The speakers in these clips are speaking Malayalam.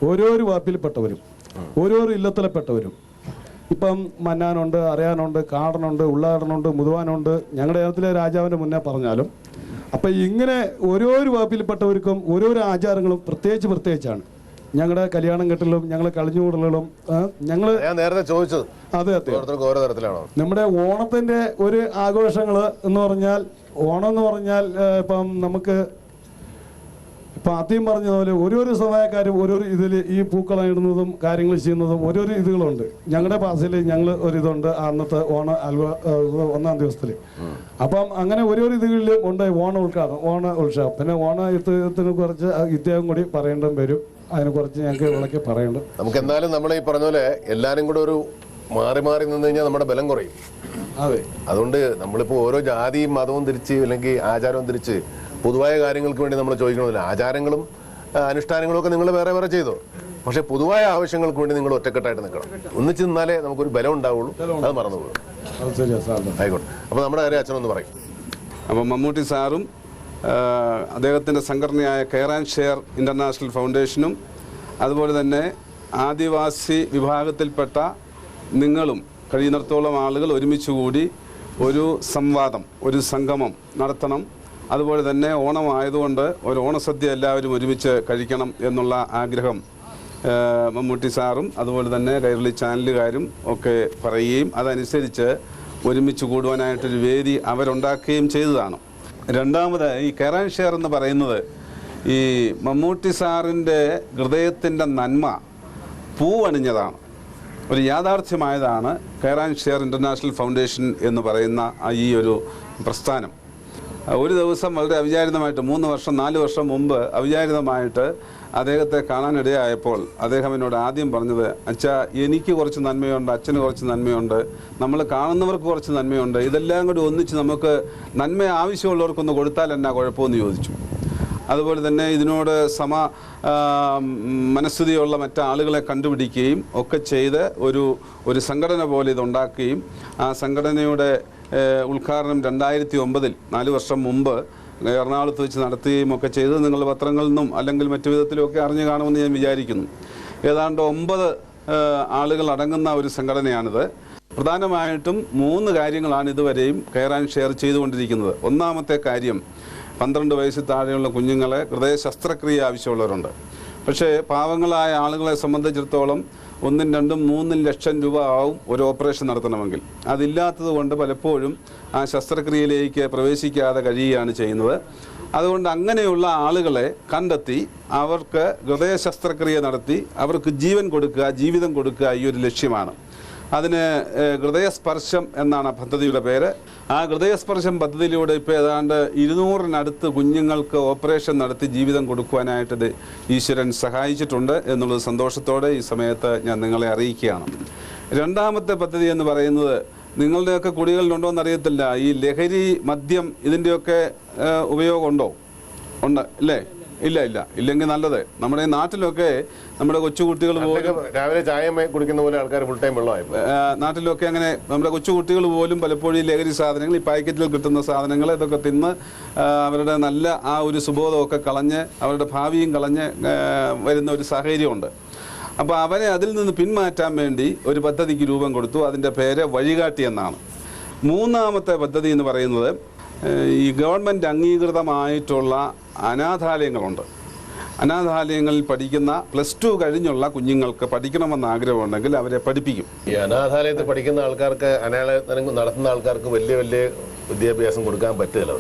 ഓരോരോ വാപ്പിൽപ്പെട്ടവരും ഓരോരോ ഇല്ലത്തിലെപ്പെട്ടവരും ഇപ്പം മന്നാനുണ്ട്, അറിയാനുണ്ട്, കാടനുണ്ട്, ഉള്ളാടനുണ്ട്, മുതുവാനുണ്ട്, ഞങ്ങളുടെ കേരളത്തിലെ രാജാവിൻ്റെ മുന്നേ പറഞ്ഞാലും. അപ്പം ഇങ്ങനെ ഓരോരോ വാപ്പിൽപ്പെട്ടവർക്കും ഓരോരോ ആചാരങ്ങളും പ്രത്യേകിച്ചാണ്. ഞങ്ങളുടെ കല്യാണം കെട്ടലും ഞങ്ങൾ കളിഞ്ഞുകൂടലും ഞങ്ങൾ നേരത്തെ ചോദിച്ചത് അതെ ഓരോ തരത്തിലാണോ നമ്മുടെ ഓണത്തിൻ്റെ ഒരു ആഘോഷങ്ങൾ എന്ന് പറഞ്ഞാൽ ഓണം എന്ന് പറഞ്ഞാൽ ഇപ്പം നമുക്ക് ഇപ്പം ആദ്യം പറഞ്ഞ പോലെ ഓരോരോ സമുദായക്കാരും ഓരോരോ ഇതിൽ ഈ പൂക്കളം ഇടുന്നതും കാര്യങ്ങൾ ചെയ്യുന്നതും ഓരോരോ ഇതുകളുണ്ട്. ഞങ്ങളുടെ ഭാഷയിൽ ഞങ്ങൾ ഒരിതുണ്ട് അന്നത്തെ ഒന്നാം ദിവസത്തിൽ. അപ്പം അങ്ങനെ ഓരോരോ ഇതുകളിലും ഉണ്ട് ഓണ ഉത്സവം. പിന്നെ ഓണ യുദ്ധത്തിന് കുറച്ച് ഇദ്ദേഹം കൂടി പറയേണ്ടതും വരും. അതിനെ കുറിച്ച് ഞങ്ങൾക്ക് വിളക്കി പറയേണ്ടത്. നമുക്ക് എന്തായാലും നമ്മൾ ഈ പറഞ്ഞ പോലെ എല്ലാവരും കൂടെ ഒരു മാറി നിന്ന് കഴിഞ്ഞാൽ നമ്മുടെ ബലം കുറയും. അതെ, അതുകൊണ്ട് നമ്മളിപ്പോൾ ഓരോ ജാതിയും മതവും തിരിച്ച് അല്ലെങ്കിൽ ആചാരവും തിരിച്ച് പൊതുവായ കാര്യങ്ങൾക്ക് വേണ്ടി നമ്മൾ ചോദിക്കണമെന്നില്ല. ആചാരങ്ങളും അനുഷ്ഠാനങ്ങളും ഒക്കെ നിങ്ങൾ വേറെ ചെയ്തോ, പക്ഷെ പൊതുവായ ആവശ്യങ്ങൾക്ക് വേണ്ടി നിങ്ങൾ ഒറ്റക്കെട്ടായിട്ട് നിൽക്കണം. ഒന്നിച്ച് നിന്നാലേ നമുക്കൊരു ബലം ഉണ്ടാവുള്ളൂ. അത് മറന്നുപോകും. ആയിക്കോട്ടെ. അപ്പോൾ നമ്മുടെ കാര്യം അച്ഛനൊന്ന് പറയും. അപ്പോൾ മമ്മൂട്ടി സാറും അദ്ദേഹത്തിൻ്റെ സംഘടനയായ കെയർ ആൻഡ് ഷെയർ ഇൻ്റർനാഷണൽ ഫൗണ്ടേഷനും അതുപോലെ തന്നെ ആദിവാസി വിഭാഗത്തിൽപ്പെട്ട നിങ്ങളും കഴിയുന്നിടത്തോളം ആളുകൾ ഒരുമിച്ച് കൂടി ഒരു സംവാദം, ഒരു സംഗമം നടത്തണം. അതുപോലെ തന്നെ ഓണമായതുകൊണ്ട് ഒരു ഓണസദ്യ എല്ലാവരും ഒരുമിച്ച് കഴിക്കണം എന്നുള്ള ആഗ്രഹം മമ്മൂട്ടി സാറും അതുപോലെ തന്നെ കൈരളി ചാനലുകാരും ഒക്കെ പറയുകയും അതനുസരിച്ച് ഒരുമിച്ച് കൂടുവാനായിട്ടൊരു വേദി അവരുണ്ടാക്കുകയും ചെയ്തതാണ്. രണ്ടാമത് ഈ കെയർ ആൻഡ് ഷെയർ എന്ന് പറയുന്നത് ഈ മമ്മൂട്ടി സാറിൻ്റെ ഹൃദയത്തിൻ്റെ നന്മ പൂവണിഞ്ഞതാണ്, ഒരു യാഥാർത്ഥ്യമായതാണ് care and share international foundation എന്ന് പറയുന്ന ഈ ഒരു പ്രസ്ഥാനം. ഒരു ദിവസം വളരെ അവിചാരിതമായിട്ട് 4 വർഷം മുമ്പ് അവിചാരിതമായിട്ട് അദ്ദേഹത്തെ കാണാനിടയായപ്പോൾ അദ്ദേഹം എന്നോട് ആദ്യം പറഞ്ഞത്, അച്ഛാ എനിക്ക് കുറച്ച് നന്മയുണ്ട്, അച്ഛന് കുറച്ച് നന്മയുണ്ട്, നമ്മൾ കാണുന്നവർക്ക് കുറച്ച് നന്മയുണ്ട്, ഇതെല്ലാം കൂടി ഒന്നിച്ച് നമുക്ക് നന്മ ആവശ്യമുള്ളവർക്കൊന്ന് കൊടുത്താൽ എന്നാ കുഴപ്പമെന്ന് ചോദിച്ചു. അതുപോലെ തന്നെ ഇതിനോട് മനസ്ഥിതിയുള്ള മറ്റാളുകളെ കണ്ടുപിടിക്കുകയും ഒക്കെ ചെയ്ത് ഒരു സംഘടന പോലെ ഇതുണ്ടാക്കുകയും ആ സംഘടനയുടെ ഉദ്ഘാടനം 2009 4 വർഷം മുമ്പ് എറണാകുളത്ത് വെച്ച് നടത്തുകയും ഒക്കെ ചെയ്ത് നിങ്ങൾ പത്രങ്ങളിൽ നിന്നും അല്ലെങ്കിൽ മറ്റു വിധത്തിലുമൊക്കെ അറിഞ്ഞു കാണുമെന്ന് ഞാൻ വിചാരിക്കുന്നു. ഏതാണ്ട് 9 ആളുകൾ അടങ്ങുന്ന ഒരു സംഘടനയാണിത്. പ്രധാനമായിട്ടും 3 കാര്യങ്ങളാണ് ഇതുവരെയും കെയർ ആൻഡ് ഷെയർ ചെയ്തുകൊണ്ടിരിക്കുന്നത്. ഒന്നാമത്തെ കാര്യം 12 വയസ്സിൽ താഴെയുള്ള കുഞ്ഞുങ്ങളെ ഹൃദയ ശസ്ത്രക്രിയ ആവശ്യമുള്ളവരുണ്ട്. പക്ഷേ പാവങ്ങളായ ആളുകളെ സംബന്ധിച്ചിടത്തോളം 1, 2, 3 ലക്ഷം രൂപ ആവും ഒരു ഓപ്പറേഷൻ നടത്തണമെങ്കിൽ. അതില്ലാത്തത് കൊണ്ട് പലപ്പോഴും ആ ശസ്ത്രക്രിയയിലേക്ക് പ്രവേശിക്കാതെ കഴിയുകയാണ് ചെയ്യുന്നത്. അതുകൊണ്ട് അങ്ങനെയുള്ള ആളുകളെ കണ്ടെത്തി അവർക്ക് ഹൃദയ ശസ്ത്രക്രിയ നടത്തി അവർക്ക് ജീവിതം കൊടുക്കുക ഈ ഒരു ലക്ഷ്യമാണ്. അതിന് ഹൃദയസ്പർശം എന്നാണ് പദ്ധതിയുടെ പേര്. ആ ഹൃദയസ്പർശം പദ്ധതിയിലൂടെ ഇപ്പോൾ ഏതാണ്ട് 200-നടുത്ത് കുഞ്ഞുങ്ങൾക്ക് ഓപ്പറേഷൻ നടത്തി ജീവിതം കൊടുക്കുവാനായിട്ട് ഈശ്വരൻ സഹായിച്ചിട്ടുണ്ട് എന്നുള്ളത് സന്തോഷത്തോടെ ഈ സമയത്ത് ഞാൻ നിങ്ങളെ അറിയിക്കുകയാണ്. രണ്ടാമത്തെ പദ്ധതി എന്ന് പറയുന്നത് നിങ്ങളുടെയൊക്കെ കുടികളിലുണ്ടോ എന്നറിയത്തില്ല, ഈ ലഹരി മദ്യം ഇതിൻ്റെയൊക്കെ ഉപയോഗമുണ്ടോ? ഉണ്ട് അല്ലേ? ഇല്ലെങ്കിൽ നല്ലത്. നമ്മുടെ നാട്ടിലൊക്കെ നമ്മുടെ കൊച്ചുകുട്ടികൾ പോലും രാവിലെ ചായ കുടിക്കുന്ന പോലെ ആൾക്കാർ ഫുൾ ടൈം വെള്ളമായി നാട്ടിലൊക്കെ അങ്ങനെ നമ്മുടെ കൊച്ചുകുട്ടികൾ പോലും പലപ്പോഴും ഈ ലഹരി സാധനങ്ങൾ, ഈ പാക്കറ്റിൽ കിട്ടുന്ന സാധനങ്ങൾ ഇതൊക്കെ തിന്ന് അവരുടെ നല്ല ആ ഒരു സുബോധമൊക്കെ കളഞ്ഞ് അവരുടെ ഭാവിയും കളഞ്ഞ് വരുന്ന ഒരു സാഹചര്യമുണ്ട്. അപ്പോൾ അവരെ അതിൽ നിന്ന് പിന്മാറ്റാൻ വേണ്ടി ഒരു പദ്ധതിക്ക് രൂപം കൊടുത്തു. അതിൻ്റെ പേര് വഴികാട്ടി എന്നാണ്. മൂന്നാമത്തെ പദ്ധതി എന്ന് പറയുന്നത് ഈ ഗവൺമെൻറ് അംഗീകൃതമായിട്ടുള്ള അനാഥാലയങ്ങളുണ്ട്. അനാഥാലയങ്ങളിൽ പഠിക്കുന്ന +2 കഴിഞ്ഞുള്ള കുഞ്ഞുങ്ങൾക്ക് പഠിക്കണമെന്ന് ആഗ്രഹമുണ്ടെങ്കിൽ അവരെ പഠിപ്പിക്കും. ഈ അനാഥാലയത്തിൽ പഠിക്കുന്ന ആൾക്കാർക്ക്, അനാഥാലയം നടത്തുന്ന ആൾക്കാർക്ക് വലിയ വിദ്യാഭ്യാസം കൊടുക്കാൻ പറ്റില്ല.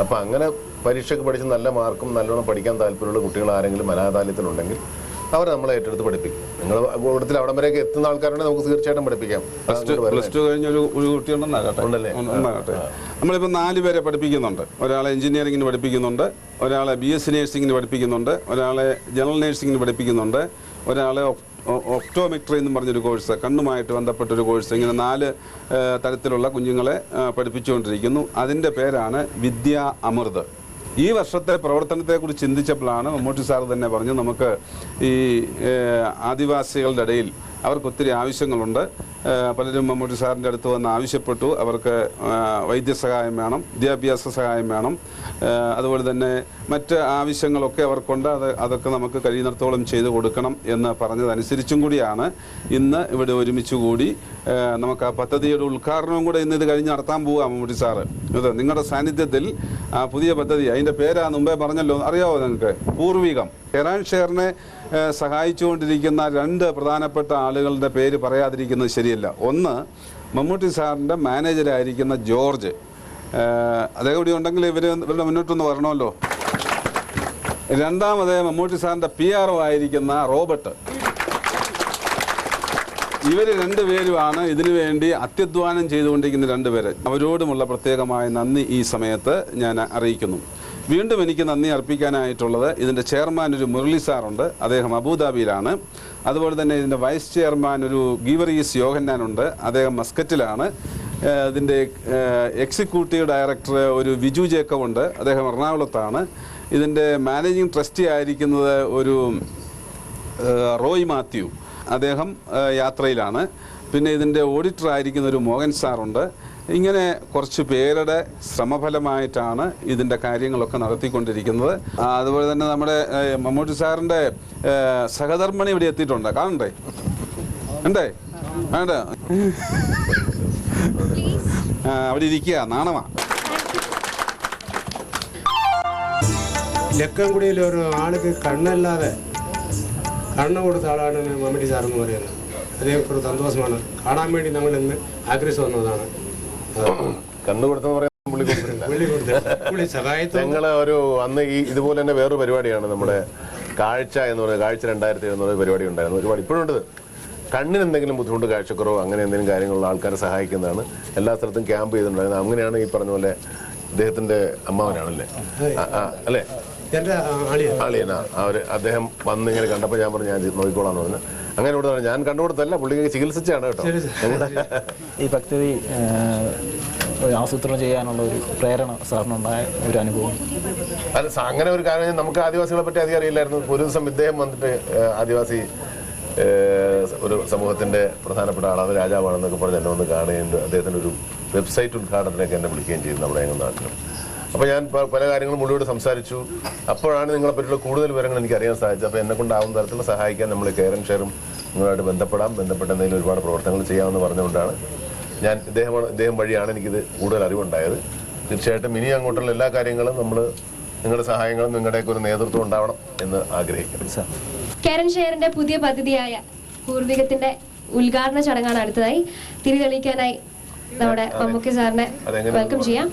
അപ്പം അങ്ങനെ പരീക്ഷയ്ക്ക് പഠിച്ച് നല്ല മാർക്കും നല്ലോണം പഠിക്കാൻ താല്പര്യമുള്ള കുട്ടികൾ ആരെങ്കിലും അനാഥാലയത്തിലുണ്ടെങ്കിൽ അവർ നമ്മളെ ഏറ്റെടുത്ത് പഠിപ്പിക്കും. നിങ്ങൾ കൂട്ടത്തിൽ അവിടം വരെയൊക്കെ എത്തുന്ന ആൾക്കാരുണ്ടെങ്കിൽ നമുക്ക് തീർച്ചയായിട്ടും പഠിപ്പിക്കാം. +2 കഴിഞ്ഞൊരു കുട്ടിയുണ്ടെന്നാകട്ടെ. നമ്മളിപ്പോൾ 4 പേരെ പഠിപ്പിക്കുന്നുണ്ട്. ഒരാളെ എഞ്ചിനീയറിംഗിന് പഠിപ്പിക്കുന്നുണ്ട്, ഒരാളെ BSc നേഴ്സിംഗിന് പഠിപ്പിക്കുന്നുണ്ട്, ഒരാളെ ജനറൽ നേഴ്സിംഗിന് പഠിപ്പിക്കുന്നുണ്ട്, ഒരാളെ ഒപ്റ്റോമെട്രി എന്നും പറഞ്ഞൊരു കോഴ്സ്, കണ്ണുമായിട്ട് ബന്ധപ്പെട്ടൊരു കോഴ്സ്. ഇങ്ങനെ 4 തരത്തിലുള്ള കുഞ്ഞുങ്ങളെ പഠിപ്പിച്ചുകൊണ്ടിരിക്കുന്നു. അതിൻ്റെ പേരാണ് വിദ്യാ അമൃത്. ഈ വർഷത്തെ പ്രവർത്തനത്തെക്കുറിച്ച് ചിന്തിച്ചപ്പോഴാണ് മമ്മൂട്ടി സാർ തന്നെ പറഞ്ഞു, നമുക്ക് ഈ ആദിവാസികളുടെ ഇടയിൽ അവർക്ക് ഒത്തിരി ആവശ്യങ്ങളുണ്ട്. പലരും മമ്മൂട്ടി സാറിൻ്റെ അടുത്ത് വന്ന് ആവശ്യപ്പെട്ടു. അവർക്ക് വൈദ്യസഹായം വേണം, വിദ്യാഭ്യാസ സഹായം വേണം, അതുപോലെ തന്നെ മറ്റ് ആവശ്യങ്ങളൊക്കെ അവർക്കുണ്ട്. അതൊക്കെ നമുക്ക് കഴിയുന്നിടത്തോളം ചെയ്തു കൊടുക്കണം എന്ന് പറഞ്ഞതനുസരിച്ചും കൂടിയാണ് ഇന്ന് ഇവിടെ ഒരുമിച്ച് കൂടി നമുക്ക് ആ പദ്ധതിയുടെ ഉദ്ഘാടനവും കൂടെ ഇന്ന് ഇത് കഴിഞ്ഞ് നടത്താൻ പോവുക. മമ്മൂട്ടി സാറ് ഇത് നിങ്ങളുടെ സാന്നിധ്യത്തിൽ ആ പുതിയ പദ്ധതി, അതിൻ്റെ പേരാ മുമ്പേ പറഞ്ഞല്ലോ, അറിയാവോ നിങ്ങൾക്ക്? പൂർവികം. കെയർ ഷെയറിനെ സഹായിച്ചുകൊണ്ടിരിക്കുന്ന 2 പ്രധാനപ്പെട്ട ആളുകളുടെ പേര് പറയാതിരിക്കുന്നത് ശരിയല്ല. ഒന്ന്, മമ്മൂട്ടി സാറിൻ്റെ മാനേജരായിരിക്കുന്ന ജോർജ്, അദ്ദേഹം കൂടി ഉണ്ടെങ്കിൽ ഇവരുടെ മുന്നോട്ടൊന്ന് വരണമല്ലോ. രണ്ടാമത് മമ്മൂട്ടി സാറിൻ്റെ PRO ആയിരിക്കുന്ന റോബർട്ട്. ഇവർ 2 പേരുമാണ് ഇതിനു വേണ്ടി അത്യധ്വാനം ചെയ്തുകൊണ്ടിരിക്കുന്ന 2 പേര്. അവരോടുമുള്ള പ്രത്യേകമായ നന്ദി ഈ സമയത്ത് ഞാൻ അറിയിക്കുന്നു. വീണ്ടും എനിക്ക് നന്ദി അർപ്പിക്കാനായിട്ടുള്ളത് ഇതിൻ്റെ ചെയർമാൻ ഒരു മുരളി സാറുണ്ട്, അദ്ദേഹം അബുദാബിയിലാണ്. അതുപോലെ തന്നെ ഇതിൻ്റെ വൈസ് ചെയർമാൻ ഒരു ഗീവറീസ് യോഹന്നാനുണ്ട്, അദ്ദേഹം മസ്കറ്റിലാണ്. ഇതിൻ്റെ എക്സിക്യൂട്ടീവ് ഡയറക്ടർ ഒരു വിജു ജേക്കബ് ഉണ്ട്, അദ്ദേഹം എറണാകുളത്താണ്. ഇതിൻ്റെ മാനേജിങ് ട്രസ്റ്റി ആയിരിക്കുന്നത് ഒരു റോയ് മാത്യു, അദ്ദേഹം യാത്രയിലാണ്. പിന്നെ ഇതിൻ്റെ ഓഡിറ്റർ ആയിരിക്കുന്ന ഒരു മോഹൻ സാറുണ്ട്. ഇങ്ങനെ കുറച്ച് പേരുടെ ശ്രമഫലമായിട്ടാണ് ഇതിൻ്റെ കാര്യങ്ങളൊക്കെ നടത്തിക്കൊണ്ടിരിക്കുന്നത്. അതുപോലെ തന്നെ നമ്മുടെ മമ്മൂട്ടി സാറിൻ്റെ സഹധർമ്മിണി ഇവിടെ എത്തിയിട്ടുണ്ട്, കാണണ്ടേ? ഉണ്ടേ? വേണ്ട, അവിടെ ഇരിക്കുക, നാണമാ. ലക്കംകുടിയിൽ ഒരു ആൾക്ക് കണ്ണല്ലാതെ കണ്ണ് കൊടുത്ത ആളാണ് മമ്മൂട്ടി സാറെന്ന് പറയുന്നത്. അദ്ദേഹം ഒരു സന്തോഷമാണ്, കാണാൻ വേണ്ടി നമ്മൾ ഇന്ന് ആഗ്രഹിച്ചു വന്നതാണ്. കണ്ണു കൊടുത്തെന്ന് പറയാൻ ഞങ്ങൾ ഒരു അന്ന് ഇതുപോലെ തന്നെ വേറൊരു പരിപാടിയാണ് നമ്മുടെ കാഴ്ച എന്ന് പറയുന്നത്. കാഴ്ച 2007 എന്ന് പറയുന്ന പരിപാടി ഉണ്ടായിരുന്നു. ഒരുപാട് ഇപ്പോഴും ഉണ്ട്. കണ്ണിന് എന്തെങ്കിലും ബുദ്ധിമുട്ട്, കാഴ്ചക്കുറവോ അങ്ങനെ എന്തെങ്കിലും കാര്യങ്ങളുള്ള ആൾക്കാരെ സഹായിക്കുന്നതാണ്. എല്ലാ സ്ഥലത്തും ക്യാമ്പ് ചെയ്തിട്ടുണ്ടായിരുന്നു. അങ്ങനെയാണ് ഈ പറഞ്ഞ പോലെ ഇദ്ദേഹത്തിന്റെ അമ്മാവനാണല്ലേ, അല്ലേ, ആളിയനാ അദ്ദേഹം വന്ന് ഇങ്ങനെ കണ്ടപ്പോൾ ഞാൻ പറഞ്ഞു ഞാൻ നോക്കിക്കോളാന്ന് പറഞ്ഞു. അങ്ങനെ ഇവിടെ ഞാൻ കണ്ടുകൊടുത്തല്ല, പുള്ളിക്ക് ചികിത്സിച്ചാണ് കേട്ടോ. ഈ പദ്ധതി ആസൂത്രണം ചെയ്യാനുള്ള ഒരു പ്രേരണ സാറിനുണ്ടായ ഒരു അനുഭവം? അത് അങ്ങനെ ഒരു കാര്യം, നമുക്ക് ആദിവാസികളെ പറ്റി അധികം അറിയില്ലായിരുന്നു. ഒരു ദിവസം ഇദ്ദേഹം വന്നിട്ട് ആദിവാസി ഒരു സമൂഹത്തിന്റെ പ്രധാനപ്പെട്ട ആളാണ്, രാജാവാണെന്നൊക്കെ പറഞ്ഞ് എന്നെ വന്ന് കാണുകയും അദ്ദേഹത്തിൻ്റെ ഒരു വെബ്സൈറ്റ് ഉദ്ഘാടനത്തിനൊക്കെ എന്നെ വിളിക്കുകയും ചെയ്തു നമ്മുടെ നാട്ടിൽ. അപ്പോൾ ഞാൻ പല കാര്യങ്ങളും മുഴുവൻ സംസാരിച്ചു. അപ്പോഴാണ് നിങ്ങളെ പറ്റിയുള്ള കൂടുതൽ വിവരങ്ങൾ എനിക്ക് അറിയാൻ സാധിച്ചത്. അപ്പോൾ എന്നെ കൊണ്ടാവുന്ന തരത്തിലുള്ള സഹായിക്കാൻ നമ്മൾ കെയർ ഷെയറും നിങ്ങളുമായിട്ട് ബന്ധപ്പെട്ട് എന്തെങ്കിലും ഒരുപാട് പ്രവർത്തനങ്ങൾ ചെയ്യാമെന്ന് പറഞ്ഞുകൊണ്ടാണ് ഞാൻ ഇദ്ദേഹം വഴിയാണ് എനിക്കിത് കൂടുതൽ അറിവുണ്ടായത്. തീർച്ചയായിട്ടും ഇനി അങ്ങോട്ടുള്ള എല്ലാ കാര്യങ്ങളും നിങ്ങളുടെ സഹായങ്ങളും നിങ്ങളുടെയൊക്കെ ഒരു നേതൃത്വം ഉണ്ടാവണം എന്ന് ആഗ്രഹിക്കുന്നു. കെയർ ഷെയറിന്റെ പുതിയ പദ്ധതിയായ പൂർവികത്തിന്റെ ഉദ്ഘാടന ചടങ്ങാണ് അടുത്തതായി. തിരി തെളിയിക്കാനായി നമ്മുടെ മമ്മൂട്ടി സാറിനെ വെൽക്കം ചെയ്യാം.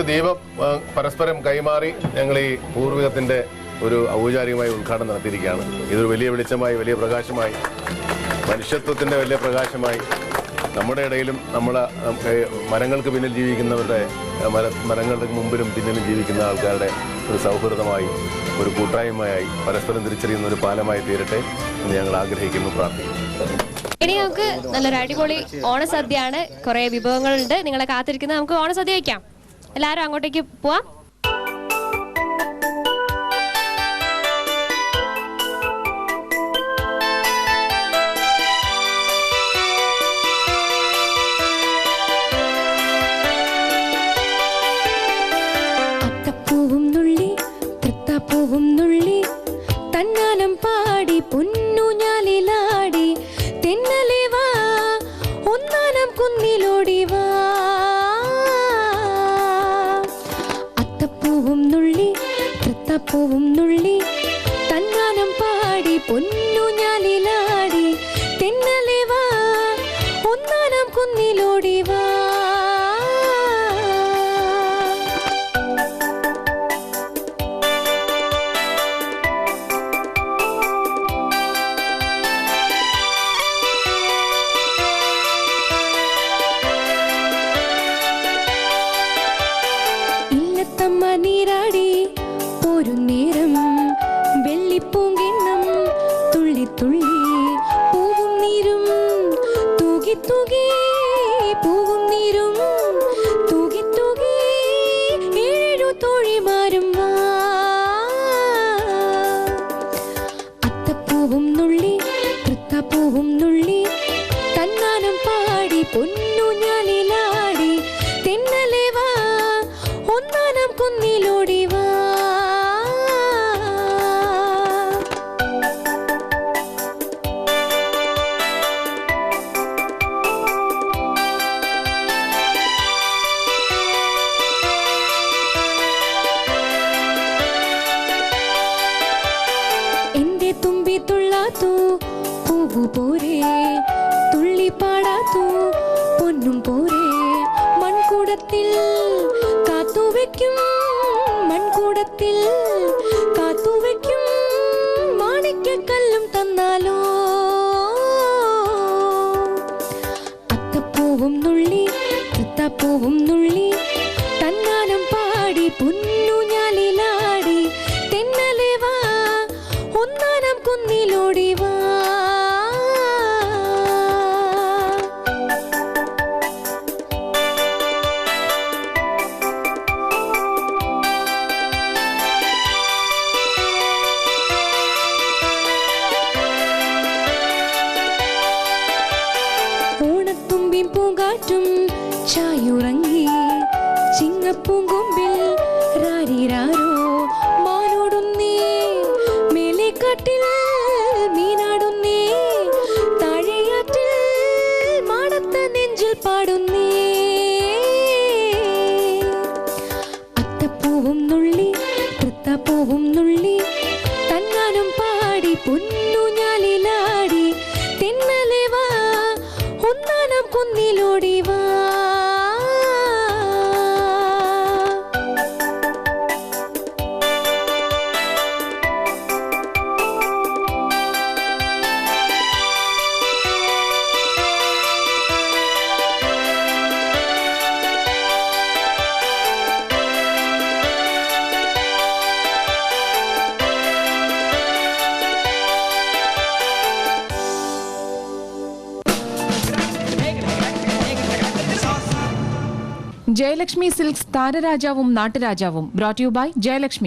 ദീപം പരസ്പരം കൈമാറി ഞങ്ങൾ ഈ പൂർവികത്തിന്റെ ഒരു ഔപചാരികമായ ഉദ്ഘാടനം നടത്തിയിരിക്കുകയാണ്. ഇതൊരു വലിയ വെളിച്ചമായി, വലിയ പ്രകാശമായി, മനുഷ്യത്വത്തിന്റെ വലിയ പ്രകാശമായി നമ്മുടെ ഇടയിലും മരങ്ങൾക്ക് പിന്നിൽ ജീവിക്കുന്നവരുടെ മരങ്ങൾക്ക് മുമ്പിലും പിന്നിലും ജീവിക്കുന്ന ആൾക്കാരുടെ ഒരു സൗഹൃദമായി, ഒരു കൂട്ടായ്മയായി, പരസ്പരം തിരിച്ചറിയുന്ന ഒരു പാലമായി തീരട്ടെ എന്ന് ഞങ്ങൾ ആഗ്രഹിക്കുന്നു, പ്രാർത്ഥിക്കുന്നു. ഇനി നമുക്ക് നല്ലൊരു അടിപൊളി ഓണസദ്യയാണ്. കുറെ വിഭവങ്ങളുണ്ട് നിങ്ങളെ കാത്തിരിക്കുന്നത്. നമുക്ക് ഓണസദ്യ വയ്ക്കാം. എല്ലാവരും അങ്ങോട്ടേക്ക് പോവാം. അത്തപ്പൂവും നുള്ളി തൃത്താപ്പൂവും നുള്ളി തന്നാലം പാടി പൊന്നൂഞ്ഞാലിലാടി തെന്നലെ വാ തൃത്താപ്പൂവും നുള്ളി തന്നാനം പാടി പൊന്നൂഞ്ഞാലിലാടി തെന്നലെ വാ ഒന്നാനാം കുന്നിലോടി വാ. ഇല്ലത്തമ്മ നീരാടി പോരും നേരം വെള്ളിപ്പൂങ്കിണ്ണം തുള്ളി തുള്ളി പൂവും നീരും തൂകി തൂകി പൂവും നീരും തൂകി തൂകി ഏഴു തോഴിമാരും വാ. അത്തപ്പൂവും നുള്ളി തൃത്താപ്പൂവും നുള്ളി തന്നാനം പാടി പൊന്നൂഞ്ഞാലിലാടി തെന്നലെ വാ ഒന്നാനാം കുന്നിലോടി വാ. എന്റെ തുമ്പി തുള്ളാത്തു പൂവു പോരേ തുള്ളി പാടാത്തു പൊന്നും പോരേ മൺകൂടത്തിൽ കാത്തുവെക്കും മൺകൂടത്തിൽ കാത്തുവെക്കും മാണിക്യക്കല്ലും തന്നാലോ. അത്തപ്പൂവും നുള്ളി തൃത്താപ്പൂവും നുള്ളി തന്നാനം പാടി പൊന്നൂഞ്ഞാലിലാടി തെന്നലെ വാ ഒന്നാനാം കുന്നിലോടി വാ. ഓണത്തുമ്പിൻ പൂങ്കാറ്റും ചായുറങ്ങി ചിങ്ങപ്പൂങ്കൊമ്പിൽ രാരിരാരോ മാനോടുന്നേ മേലേക്കാട്ടിൽ മീനാടുന്നേ താഴെയാറ്റിൽ മാടത്ത നെഞ്ചിൽ പാടുന്നേ. അത്തപ്പൂവും നുള്ളി തൃത്താപ്പൂവും നുള്ളി തന്നാനും പാടി പൊന്നൂഞ്ഞാലിലാടി തെന്നലെ വാ ഒന്നാനാം കുന്നിലോടി വാ. ജയലക്ഷ്മി സിൽക്സ് താരരാജാവും നാട്ടുരാജാവും ബ്രോട്ട് യു ബൈ ജയലക്ഷ്മി.